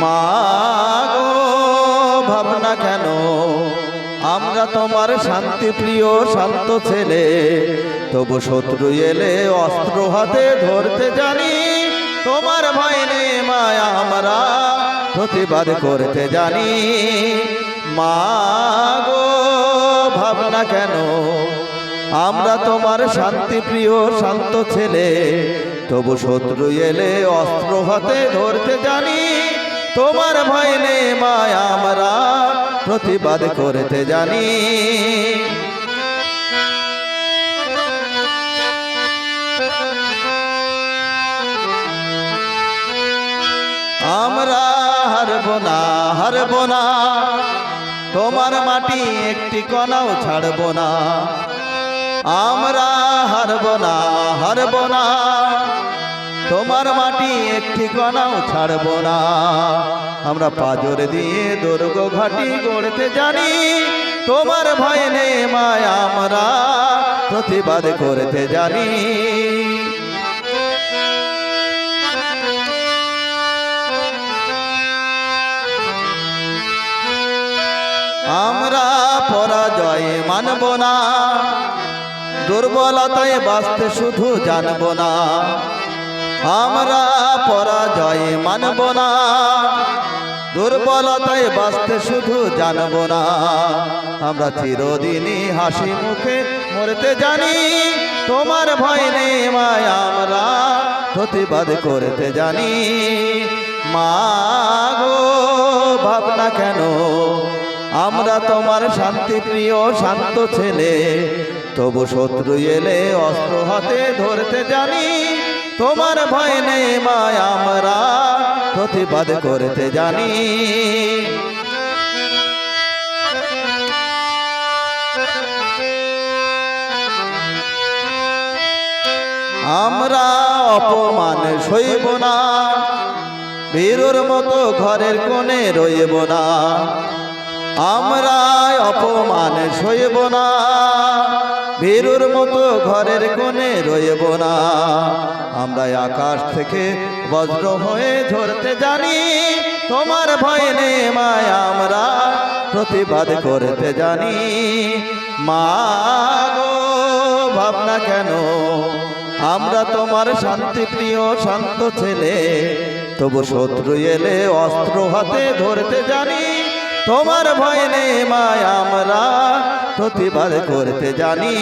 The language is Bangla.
মা গো ভাবনা কেন, আমরা তোমার শান্তি প্রিয় শান্ত ছেলে, তবু শত্রু এলে অস্ত্র হাতে ধরতে জানি। তোমার ভয় নেই মায়া, আমরা প্রতিবাদ করতে জানি। মা গো ভাবনা কেন, আমরা তোমার শান্তি প্রিয় শান্ত ছেলে, তবু শত্রু এলে অস্ত্র হাতে ধরতে জানি। তোমার ভয় নেই মায়া, আমরা প্রতিবাদ করতে জানি। আমরা হারব না, হারব না, তোমার মাটি একটি কণাও ছাড়ব না। আমরা হারব না, হারব না, তোমার মাটি একটি কণাও ছাড়ব না। আমরা পাজর দিয়ে দুর্গ ঘাটি গড়তে জানি। তোমার ভয় নেই মায়া, আমরা প্রতিবাদ করতে জানি। আমরা পরাজয় মানব না, দুর্বলতায় বাঁচতে শুধু জানব না। আমরা পরাজয় মানব না, দুর্বলতায় বাঁচতে শুধু জানব না। আমরা চিরদিনই হাসি মুখে মরতে জানি। তোমার ভয় নেই মায়া, আমরা প্রতিবাদ করতে জানি। মা গো ভাবনা কেন, আমরা তোমার শান্তি প্রিয় শান্ত ছেলে, তবু শত্রু এলে অস্ত্র হাতে ধরতে জানি। তোমার ভয় নেই মায়া, আমরা প্রতিবাদ করতে জানি। আমরা অপমান সইব না, বীরুর মতো ঘরের কোণে রইব না। আমরা অপমান সইব না, বীরুর মতো ঘরের কোণে রইব না। আমরা আকাশ থেকে বজ্র হয়ে ঝরতে জানি। তোমার ভয় নেই মায়া, আমরা প্রতিবাদ করতে জানি। মা গো ভাবনা কেন, আমরা তোমার শান্তি প্রিয় শান্ত ছেলে, তবু শত্রু এলে অস্ত্র হাতে ধরতে জানি। তোমার ভয় নেই মায়া, আমরা প্রতিবাদ করতে জানি।